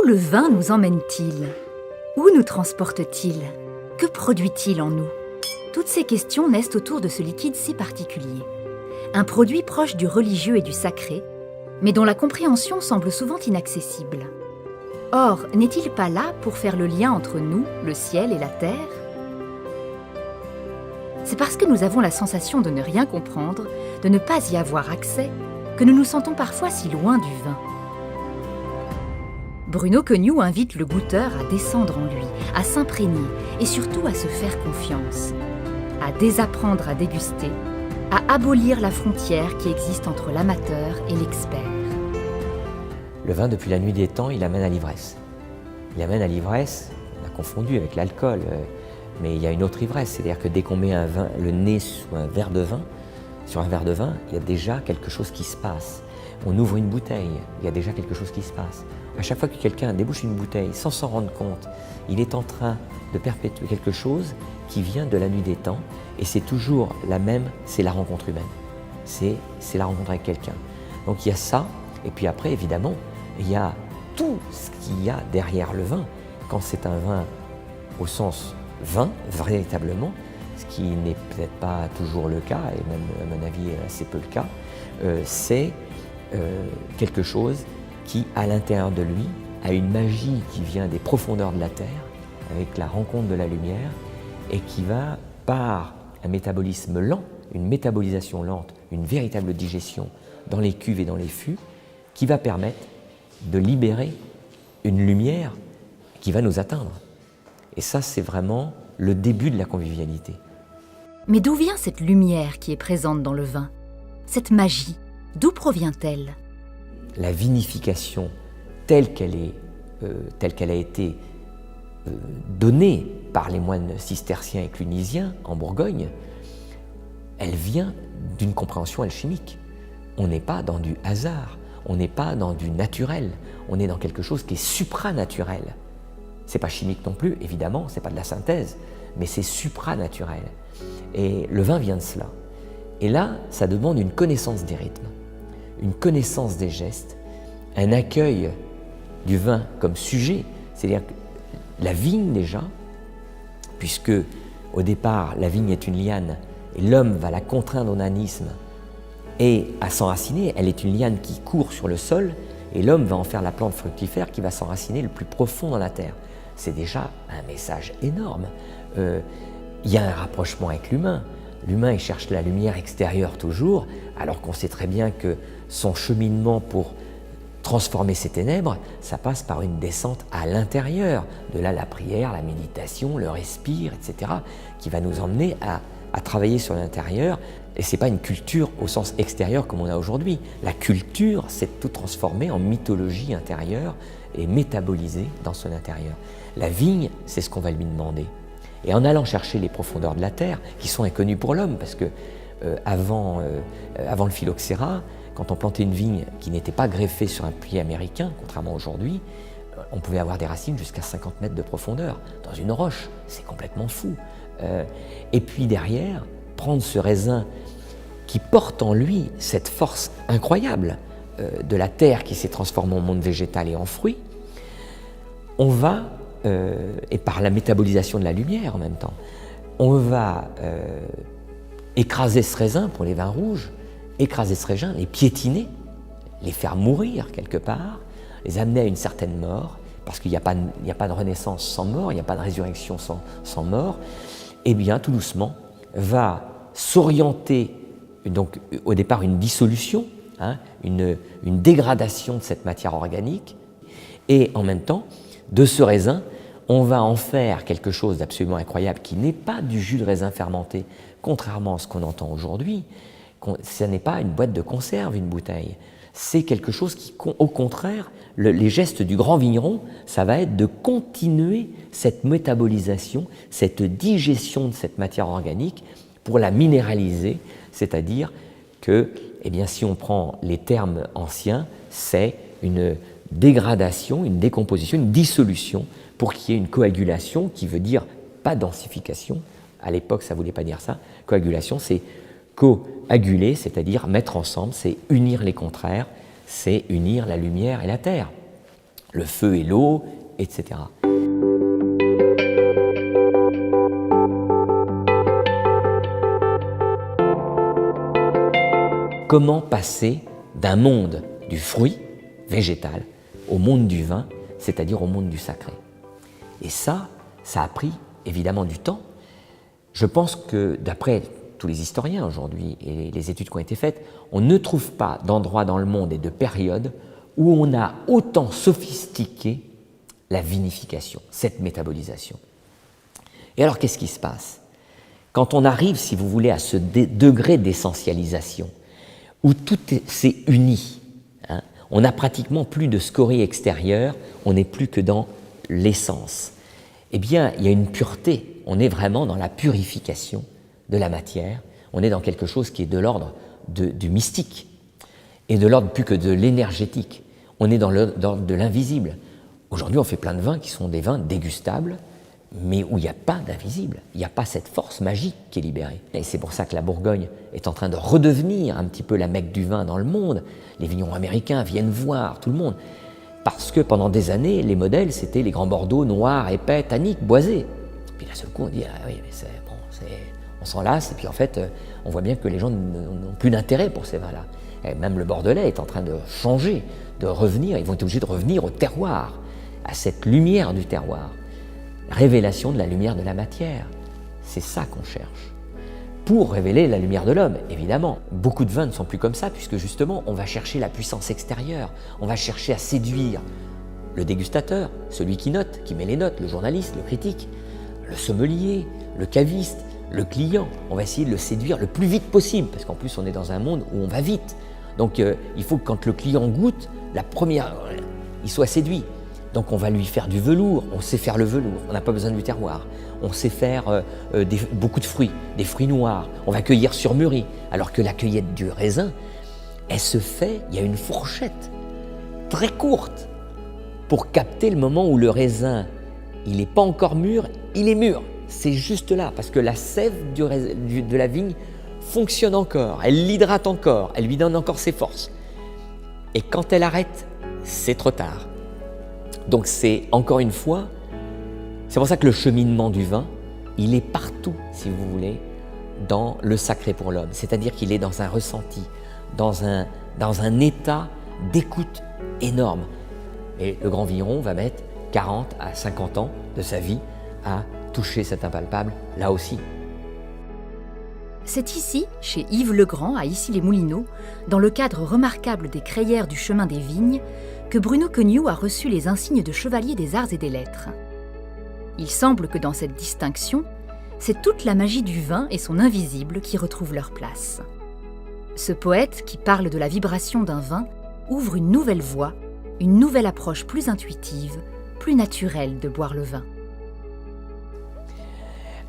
Où le vin nous emmène-t-il? Où nous transporte-t-il? Que produit-il en nous? Toutes ces questions naissent autour de ce liquide si particulier. Un produit proche du religieux et du sacré, mais dont la compréhension semble souvent inaccessible. Or, n'est-il pas là pour faire le lien entre nous, le ciel et la terre? C'est parce que nous avons la sensation de ne rien comprendre, de ne pas y avoir accès, que nous nous sentons parfois si loin du vin. Bruno Quenu invite le goûteur à descendre en lui, à s'imprégner et surtout à se faire confiance, à désapprendre à déguster, à abolir la frontière qui existe entre l'amateur et l'expert. Le vin, depuis la nuit des temps, il amène à l'ivresse. Il amène à l'ivresse, on a confondu avec l'alcool, mais il y a une autre ivresse, c'est-à-dire que dès qu'on met le nez sur un verre de vin, il y a déjà quelque chose qui se passe. On ouvre une bouteille, il y a déjà quelque chose qui se passe. À chaque fois que quelqu'un débouche une bouteille sans s'en rendre compte, il est en train de perpétuer quelque chose qui vient de la nuit des temps, et c'est toujours la même, c'est la rencontre humaine. C'est la rencontre avec quelqu'un. Donc il y a ça, et puis après, évidemment, il y a tout ce qu'il y a derrière le vin. Quand c'est un vin au sens vin, véritablement, ce qui n'est peut-être pas toujours le cas, et même à mon avis assez peu le cas, c'est quelque chose qui, à l'intérieur de lui, a une magie qui vient des profondeurs de la terre, avec la rencontre de la lumière, et qui va, par un métabolisme lent, une métabolisation lente, une véritable digestion dans les cuves et dans les fûts, qui va permettre de libérer une lumière qui va nous atteindre. Et ça, c'est vraiment le début de la convivialité. Mais d'où vient cette lumière qui est présente dans le vin? Cette magie, d'où provient-elle? La vinification telle qu'elle a été donnée par les moines cisterciens et clunisiens en Bourgogne, elle vient d'une compréhension alchimique. On n'est pas dans du hasard, on n'est pas dans du naturel, on est dans quelque chose qui est supranaturel. C'est pas chimique non plus, évidemment, c'est pas de la synthèse, mais c'est supranaturel. Et le vin vient de cela. Et là, ça demande une connaissance des rythmes, une connaissance des gestes, un accueil du vin comme sujet, c'est-à-dire la vigne déjà, puisque au départ, la vigne est une liane et l'homme va la contraindre au nanisme et à s'enraciner. Elle est une liane qui court sur le sol et l'homme va en faire la plante fructifère qui va s'enraciner le plus profond dans la terre. C'est déjà un message énorme. Il y a un rapprochement avec l'humain. L'humain, il cherche la lumière extérieure toujours, alors qu'on sait très bien que son cheminement pour transformer ces ténèbres, ça passe par une descente à l'intérieur. De là, la prière, la méditation, le respire, etc., qui va nous emmener à travailler sur l'intérieur. Et ce n'est pas une culture au sens extérieur comme on a aujourd'hui. La culture, c'est de tout transformer en mythologie intérieure et métaboliser dans son intérieur. La vigne, c'est ce qu'on va lui demander. Et en allant chercher les profondeurs de la terre, qui sont inconnues pour l'homme, parce que avant le phylloxéra, quand on plantait une vigne qui n'était pas greffée sur un pied américain, contrairement à aujourd'hui, on pouvait avoir des racines jusqu'à 50 mètres de profondeur, dans une roche. C'est complètement fou. Et puis derrière, prendre ce raisin qui porte en lui cette force incroyable de la terre qui s'est transformée en monde végétal et en fruits, on va, et par la métabolisation de la lumière en même temps, on va écraser ce raisin pour les vins rouges, écraser ce raisin, les piétiner, les faire mourir quelque part, les amener à une certaine mort, parce qu'il n'y a pas de renaissance sans mort, il n'y a pas de résurrection sans mort, et bien tout doucement va s'orienter, donc au départ une dissolution, une dégradation de cette matière organique, et en même temps, de ce raisin, on va en faire quelque chose d'absolument incroyable qui n'est pas du jus de raisin fermenté, contrairement à ce qu'on entend aujourd'hui. Ce n'est pas une boîte de conserve, une bouteille. C'est quelque chose qui, au contraire, les gestes du grand vigneron, ça va être de continuer cette métabolisation, cette digestion de cette matière organique pour la minéraliser, c'est-à-dire que, eh bien, si on prend les termes anciens, c'est une dégradation, une décomposition, une dissolution pour qu'il y ait une coagulation qui veut dire pas densification. À l'époque, ça ne voulait pas dire ça. Coagulation, c'est coaguler, c'est-à-dire mettre ensemble, c'est unir les contraires, c'est unir la lumière et la terre. le feu et l'eau, etc. Comment passer d'un monde du fruit végétal au monde du vin, c'est-à-dire au monde du sacré? Et ça a pris évidemment du temps. Je pense que d'après tous les historiens aujourd'hui et les études qui ont été faites, on ne trouve pas d'endroit dans le monde et de période où on a autant sophistiqué la vinification, cette métabolisation. Et alors qu'est-ce qui se passe? Quand on arrive, si vous voulez, à ce degré d'essentialisation, où tout s'est uni, hein, on n'a pratiquement plus de scorie extérieure, on n'est plus que dans l'essence. Eh bien, il y a une pureté, on est vraiment dans la purification de la matière, on est dans quelque chose qui est de l'ordre du mystique, et de l'ordre plus que de l'énergétique, on est dans l'ordre de l'invisible. Aujourd'hui, on fait plein de vins qui sont des vins dégustables, mais où il n'y a pas d'invisible, il n'y a pas cette force magique qui est libérée. Et c'est pour ça que la Bourgogne est en train de redevenir un petit peu la Mecque du vin dans le monde. Les vignerons américains viennent voir, tout le monde. Parce que pendant des années, les modèles, c'était les grands Bordeaux noirs, épais, tanniques, boisés. Puis d'un seul coup, on dit, ah oui, mais on s'en lasse, et puis en fait, on voit bien que les gens n'ont plus d'intérêt pour ces vins-là. Et même le Bordelais est en train de changer, de revenir, ils vont être obligés de revenir au terroir, à cette lumière du terroir. Révélation de la lumière de la matière, c'est ça qu'on cherche. Pour révéler la lumière de l'homme, évidemment. Beaucoup de vins ne sont plus comme ça, puisque justement, on va chercher la puissance extérieure, on va chercher à séduire le dégustateur, celui qui note, qui met les notes, le journaliste, le critique, le sommelier, le caviste, le client. On va essayer de le séduire le plus vite possible, parce qu'en plus, on est dans un monde où on va vite. Donc, il faut que quand le client goûte, il soit séduit. Donc on va lui faire du velours, on sait faire le velours, on n'a pas besoin du terroir. On sait faire beaucoup de fruits, des fruits noirs, on va cueillir sur mûri. Alors que la cueillette du raisin, elle se fait, il y a une fourchette très courte pour capter le moment où le raisin, il n'est pas encore mûr, il est mûr. C'est juste là, parce que la sève de la vigne fonctionne encore, elle l'hydrate encore, elle lui donne encore ses forces. Et quand elle arrête, c'est trop tard. Donc c'est, encore une fois, c'est pour ça que le cheminement du vin, il est partout, si vous voulez, dans le sacré pour l'homme. C'est-à-dire qu'il est dans un ressenti, dans un état d'écoute énorme. Et le grand vigneron va mettre 40 à 50 ans de sa vie à toucher cet impalpable, là aussi. C'est ici, chez Yves Legrand, à Issy-les-Moulineaux, dans le cadre remarquable des crayères du chemin des vignes, que Bruno Queugnoux a reçu les insignes de chevalier des arts et des lettres. Il semble que dans cette distinction, c'est toute la magie du vin et son invisible qui retrouvent leur place. Ce poète, qui parle de la vibration d'un vin, ouvre une nouvelle voie, une nouvelle approche plus intuitive, plus naturelle de boire le vin.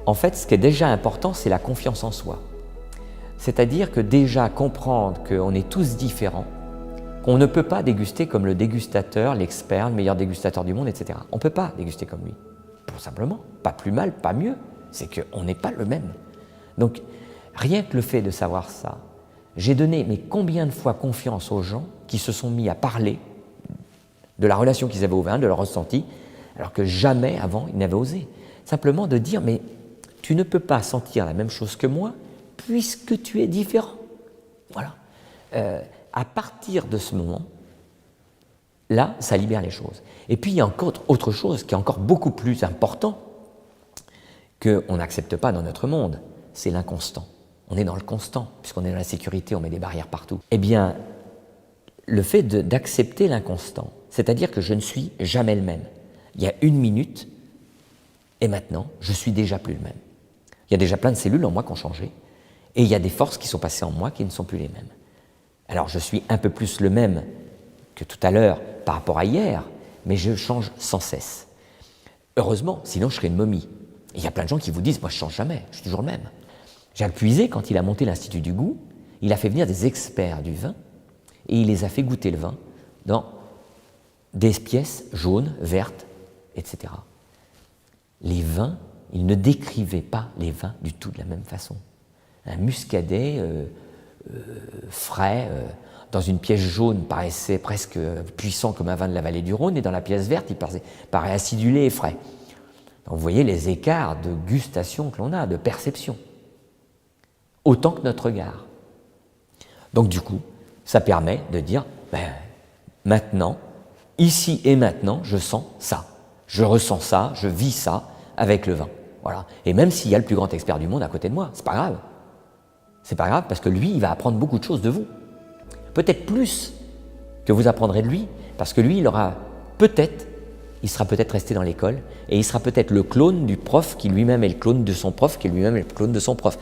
En fait, ce qui est déjà important, c'est la confiance en soi. C'est-à-dire que déjà comprendre qu'on est tous différents, qu'on ne peut pas déguster comme le dégustateur, l'expert, le meilleur dégustateur du monde, etc. On ne peut pas déguster comme lui. Tout simplement, pas plus mal, pas mieux, c'est qu'on n'est pas le même. Donc, rien que le fait de savoir ça, j'ai donné mais combien de fois confiance aux gens qui se sont mis à parler de la relation qu'ils avaient au vin, de leur ressenti, alors que jamais avant ils n'avaient osé. Simplement de dire, mais tu ne peux pas sentir la même chose que moi puisque tu es différent. Voilà. À partir de ce moment, là, ça libère les choses. Et puis, il y a encore autre chose qui est encore beaucoup plus important qu'on n'accepte pas dans notre monde, c'est l'inconstant. On est dans le constant, puisqu'on est dans la sécurité, on met des barrières partout. Eh bien, le fait d'accepter l'inconstant, c'est-à-dire que je ne suis jamais le même. Il y a une minute, et maintenant, je suis déjà plus le même. Il y a déjà plein de cellules en moi qui ont changé, et il y a des forces qui sont passées en moi qui ne sont plus les mêmes. Alors, je suis un peu plus le même que tout à l'heure par rapport à hier, mais je change sans cesse. Heureusement, sinon je serais une momie. Et il y a plein de gens qui vous disent « moi je ne change jamais, je suis toujours le même ». Jacques Puiset, quand il a monté l'Institut du goût, il a fait venir des experts du vin et il les a fait goûter le vin dans des pièces jaunes, vertes, etc. Les vins, il ne décrivait pas les vins du tout de la même façon. Un muscadet frais, dans une pièce jaune paraissait presque puissant comme un vin de la vallée du Rhône, et dans la pièce verte, il paraît acidulé et frais. Donc vous voyez les écarts de gustation que l'on a, de perception, autant que notre regard. Donc du coup, ça permet de dire, maintenant, ici et maintenant, je sens ça, je ressens ça, je vis ça avec le vin. Voilà. Et même s'il y a le plus grand expert du monde à côté de moi, c'est pas grave. C'est pas grave parce que lui, il va apprendre beaucoup de choses de vous. Peut-être plus que vous apprendrez de lui, parce que lui, il sera peut-être resté dans l'école, et il sera peut-être le clone du prof qui lui-même est le clone de son prof, qui lui-même est le clone de son prof.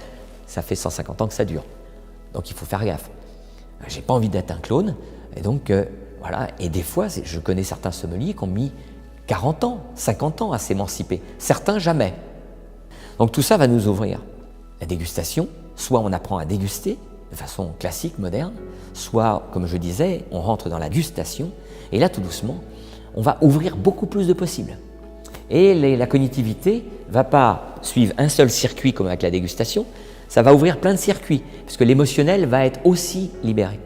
Ça fait 150 ans que ça dure. Donc il faut faire gaffe. J'ai pas envie d'être un clone, et donc voilà. Et des fois, je connais certains sommeliers qui ont mis 40 ans, 50 ans à s'émanciper. Certains jamais. Donc tout ça va nous ouvrir. La dégustation, soit on apprend à déguster de façon classique, moderne, soit, comme je disais, on rentre dans la gustation, et là, tout doucement, on va ouvrir beaucoup plus de possibles. Et la cognitivité ne va pas suivre un seul circuit comme avec la dégustation, ça va ouvrir plein de circuits, parce que l'émotionnel va être aussi libéré.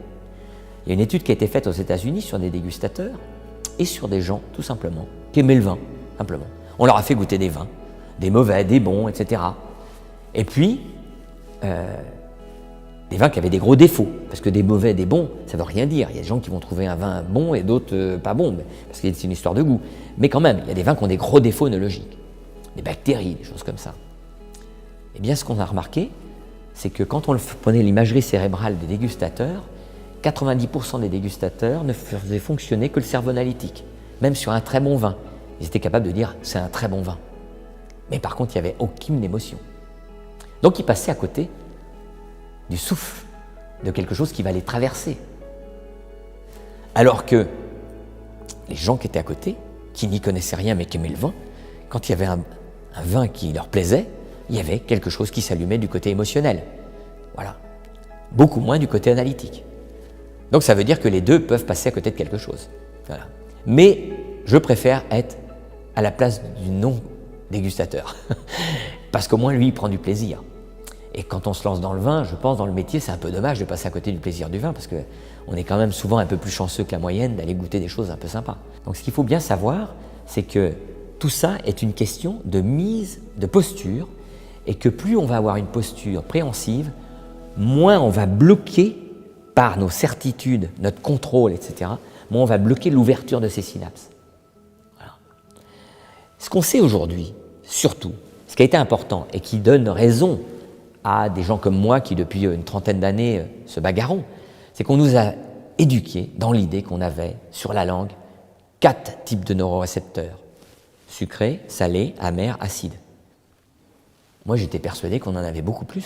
Il y a une étude qui a été faite aux États-Unis sur des dégustateurs et sur des gens, tout simplement, qui aimaient le vin, simplement. On leur a fait goûter des vins, des mauvais, des bons, etc. Et puis, des vins qui avaient des gros défauts, parce que des mauvais, des bons, ça ne veut rien dire. Il y a des gens qui vont trouver un vin bon et d'autres pas bons, parce que c'est une histoire de goût. Mais quand même, il y a des vins qui ont des gros défauts œnologiques, des bactéries, des choses comme ça. Eh bien, ce qu'on a remarqué, c'est que quand on prenait l'imagerie cérébrale des dégustateurs, 90% des dégustateurs ne faisaient fonctionner que le cerveau analytique. Même sur un très bon vin, ils étaient capables de dire « c'est un très bon vin ». Mais par contre, il n'y avait aucune émotion. Donc ils passaient à côté du souffle, de quelque chose qui va les traverser. Alors que les gens qui étaient à côté, qui n'y connaissaient rien mais qui aimaient le vin, quand il y avait un vin qui leur plaisait, il y avait quelque chose qui s'allumait du côté émotionnel. Voilà. Beaucoup moins du côté analytique. Donc ça veut dire que les deux peuvent passer à côté de quelque chose. Voilà. Mais je préfère être à la place du non-dégustateur. Parce qu'au moins lui, il prend du plaisir. Et quand on se lance dans le vin, je pense, dans le métier, c'est un peu dommage de passer à côté du plaisir du vin, parce qu'on est quand même souvent un peu plus chanceux que la moyenne d'aller goûter des choses un peu sympas. Donc ce qu'il faut bien savoir, c'est que tout ça est une question de mise, de posture, et que plus on va avoir une posture préhensive, moins on va bloquer par nos certitudes, notre contrôle, etc., moins on va bloquer l'ouverture de ces synapses. Voilà. Ce qu'on sait aujourd'hui, surtout, ce qui a été important et qui donne raison à des gens comme moi qui, depuis une trentaine d'années, se bagarrons, c'est qu'on nous a éduqués dans l'idée qu'on avait, sur la langue, 4 types de neurorécepteurs. Sucré, salé, amer, acide. Moi, j'étais persuadé qu'on en avait beaucoup plus.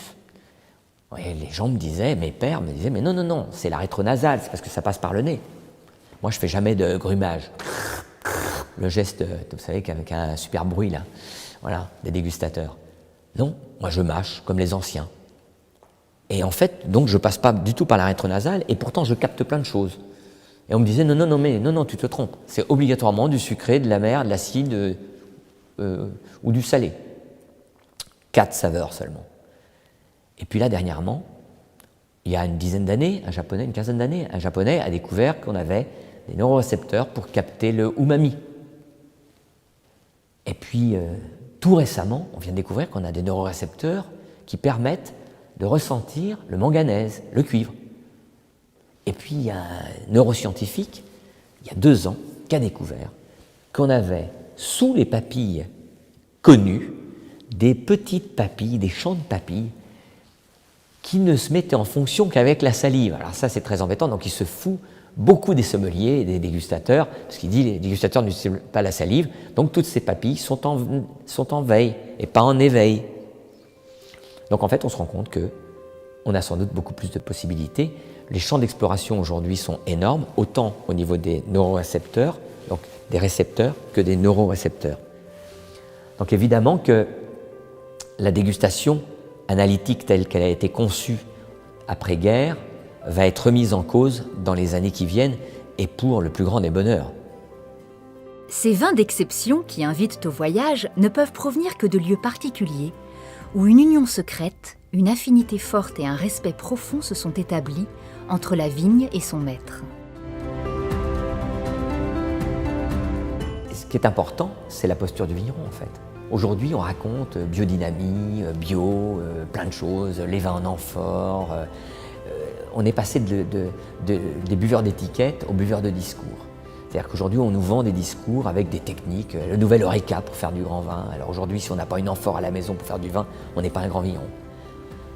Et les gens me disaient, mes pères me disaient, mais non, non, non, c'est la rétronasale, c'est parce que ça passe par le nez. Moi, je ne fais jamais de grumage. Le geste, vous savez, avec un super bruit, là, voilà, des dégustateurs. Non, moi, je mâche, comme les anciens. Et en fait, donc, je ne passe pas du tout par la rétronasale, et pourtant, je capte plein de choses. Et on me disait, non, non, non, mais non, non, tu te trompes. C'est obligatoirement du sucré, de l'amer, de l'acide ou du salé. 4 saveurs seulement. Et puis là, dernièrement, il y a une quinzaine d'années, un Japonais a découvert qu'on avait des neurorécepteurs pour capter le umami. Et puis, tout récemment, on vient de découvrir qu'on a des neurorécepteurs qui permettent de ressentir le manganèse, le cuivre. Et puis, il y a un neuroscientifique, il y a 2 ans, qui a découvert qu'on avait, sous les papilles connues, des petites papilles, des champs de papilles, qui ne se mettaient en fonction qu'avec la salive. Alors ça, c'est très embêtant, donc il se fout beaucoup des sommeliers et des dégustateurs, parce qu'il dit les dégustateurs n'utilisent pas la salive, donc toutes ces papilles sont en veille et pas en éveil. Donc en fait, on se rend compte qu'on a sans doute beaucoup plus de possibilités. Les champs d'exploration aujourd'hui sont énormes, autant au niveau des neurorécepteurs, donc des récepteurs, que des neurorécepteurs. Donc évidemment que la dégustation analytique telle qu'elle a été conçue après-guerre va être remise en cause dans les années qui viennent et pour le plus grand des bonheurs. Ces vins d'exception qui invitent au voyage ne peuvent provenir que de lieux particuliers où une union secrète, une affinité forte et un respect profond se sont établis entre la vigne et son maître. Ce qui est important, c'est la posture du vigneron en fait. Aujourd'hui, on raconte biodynamie, bio, plein de choses, les vins en amphore. On est passé des buveurs d'étiquettes aux buveurs de discours. C'est-à-dire qu'aujourd'hui, on nous vend des discours avec des techniques, le nouvel Eureka pour faire du grand vin. Alors aujourd'hui, si on n'a pas une amphore à la maison pour faire du vin, on n'est pas un grand vigneron.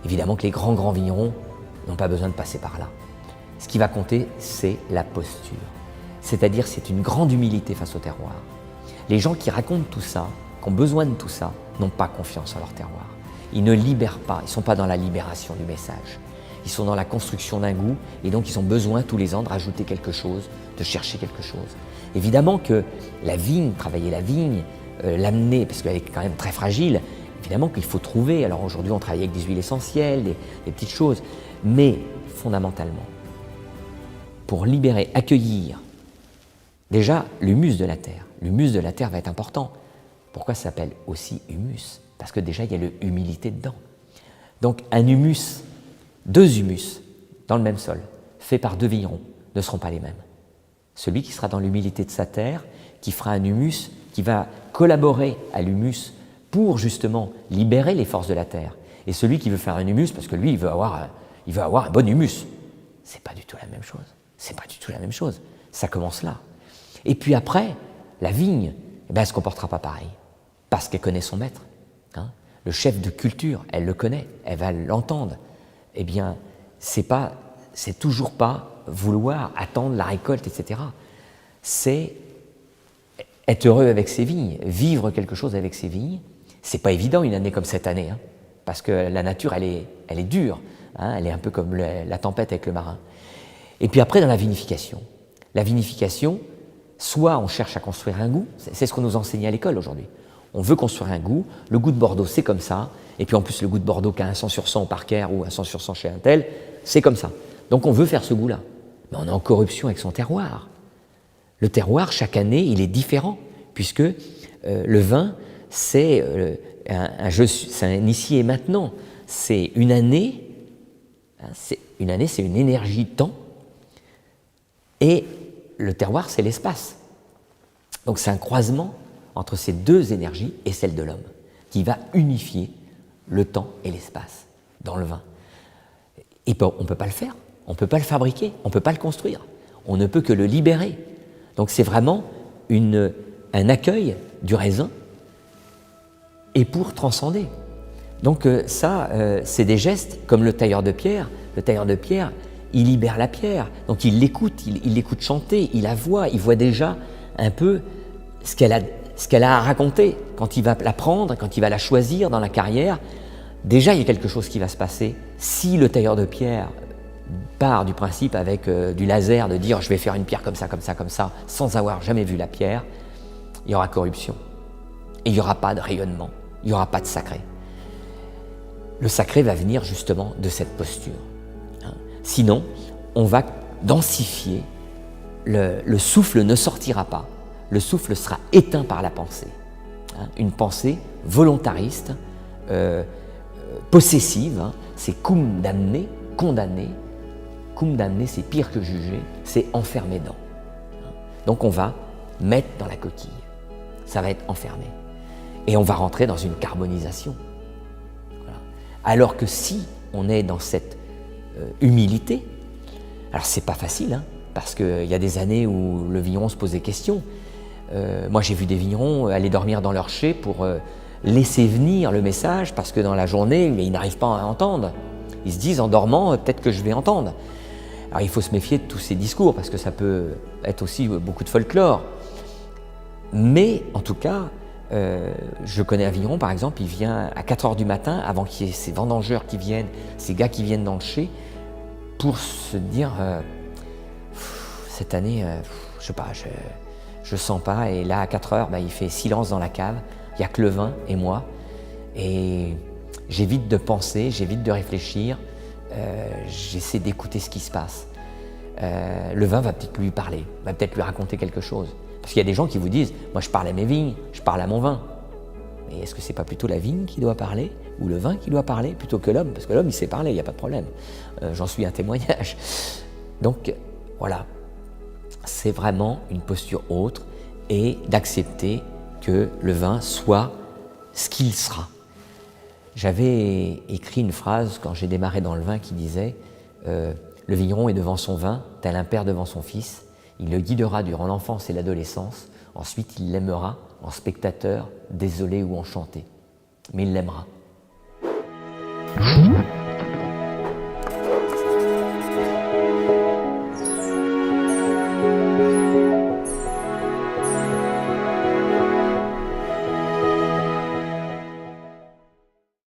Évidemment que les grands vignerons n'ont pas besoin de passer par là. Ce qui va compter, c'est la posture. C'est-à-dire, c'est une grande humilité face au terroir. Les gens qui racontent tout ça, qui ont besoin de tout ça, n'ont pas confiance en leur terroir. Ils ne libèrent pas, ils ne sont pas dans la libération du message. Ils sont dans la construction d'un goût et donc ils ont besoin tous les ans de rajouter quelque chose, de chercher quelque chose. Évidemment que la vigne, travailler la vigne, l'amener, parce qu'elle est quand même très fragile, évidemment qu'il faut trouver. Alors aujourd'hui on travaille avec des huiles essentielles, des petites choses, mais fondamentalement, pour libérer, accueillir, déjà l'humus de la terre. L'humus de la terre va être important. Pourquoi ça s'appelle aussi humus? Parce que déjà il y a l'humilité dedans. Donc un humus, deux humus dans le même sol, faits par deux vignerons, ne seront pas les mêmes. Celui qui sera dans l'humilité de sa terre, qui fera un humus, qui va collaborer à l'humus pour justement libérer les forces de la terre. Et celui qui veut faire un humus, parce que lui, il veut avoir un bon humus. C'est pas du tout la même chose. C'est pas du tout la même chose. Ça commence là. Et puis après, la vigne, elle ne se comportera pas pareil, parce qu'elle connaît son maître. Hein. Le chef de culture, elle le connaît, elle va l'entendre. Eh bien, c'est toujours pas vouloir attendre la récolte, etc. C'est être heureux avec ses vignes, vivre quelque chose avec ses vignes. C'est pas évident une année comme cette année, hein, parce que la nature, elle est dure, hein, elle est un peu comme la tempête avec le marin. Et puis après, dans la vinification, soit on cherche à construire un goût, c'est ce qu'on nous enseigne à l'école aujourd'hui. On veut construire un goût, le goût de Bordeaux c'est comme ça, et puis en plus le goût de Bordeaux qui a un 100 sur 100 au Parker ou un 100 sur 100 chez un tel, c'est comme ça. Donc on veut faire ce goût-là. Mais on est en corruption avec son terroir. Le terroir, chaque année, il est différent, puisque le vin, c'est un ici et maintenant. C'est une année, hein, c'est une énergie de temps, et le terroir, c'est l'espace. Donc c'est un croisement entre ces deux énergies et celle de l'homme, qui va unifier le temps et l'espace dans le vin. Et on ne peut pas le faire, on ne peut pas le fabriquer, on ne peut pas le construire, on ne peut que le libérer. Donc c'est vraiment un accueil du raisin et pour transcender. Donc c'est des gestes comme le tailleur de pierre. Le tailleur de pierre, il libère la pierre, donc il l'écoute chanter, il la voit, il voit déjà un peu ce qu'elle a à raconter quand il va la prendre, quand il va la choisir dans la carrière. Déjà, il y a quelque chose qui va se passer. Si le tailleur de pierre part du principe avec du laser de dire « je vais faire une pierre comme ça, comme ça, comme ça », sans avoir jamais vu la pierre, il y aura corruption. Et il n'y aura pas de rayonnement, il n'y aura pas de sacré. Le sacré va venir justement de cette posture. Hein. Sinon, on va densifier, le souffle ne sortira pas. Le souffle sera éteint par la pensée. Hein, une pensée volontariste, possessive, hein, c'est cum damné, condamné. Cum damné, c'est pire que juger, c'est enfermé dans. Hein. Donc on va mettre dans la coquille. Ça va être enfermé. Et on va rentrer dans une carbonisation. Voilà. Alors que si on est dans cette humilité, alors c'est pas facile, hein, parce qu'il y a des années où le vigneron se pose des questions. Moi j'ai vu des vignerons aller dormir dans leur chai pour laisser venir le message, parce que dans la journée, ils n'arrivent pas à entendre. Ils se disent en dormant, peut-être que je vais entendre. Alors il faut se méfier de tous ces discours, parce que ça peut être aussi beaucoup de folklore. Mais en tout cas, je connais un vigneron par exemple, il vient à 4 h du matin, avant qu'il y ait ces vendangeurs qui viennent, ces gars qui viennent dans le chai, pour se dire cette année, je sais pas, je sens pas. Et là à 4 h, il fait silence dans la cave, il n'y a que le vin et moi. Et j'évite de penser, j'évite de réfléchir, j'essaie d'écouter ce qui se passe. Le vin va peut-être lui parler, va peut-être lui raconter quelque chose. Parce qu'il y a des gens qui vous disent « moi je parle à mes vignes, je parle à mon vin ». Mais est-ce que c'est pas plutôt la vigne qui doit parler, ou le vin qui doit parler, plutôt que l'homme? Parce que l'homme, il sait parler, il n'y a pas de problème. J'en suis un témoignage. Donc, voilà. C'est vraiment une posture autre, et d'accepter que le vin soit ce qu'il sera. J'avais écrit une phrase quand j'ai démarré dans le vin qui disait le vigneron est devant son vin, tel un père devant son fils. Il le guidera durant l'enfance et l'adolescence. Ensuite, il l'aimera en spectateur, désolé ou enchanté. Mais il l'aimera.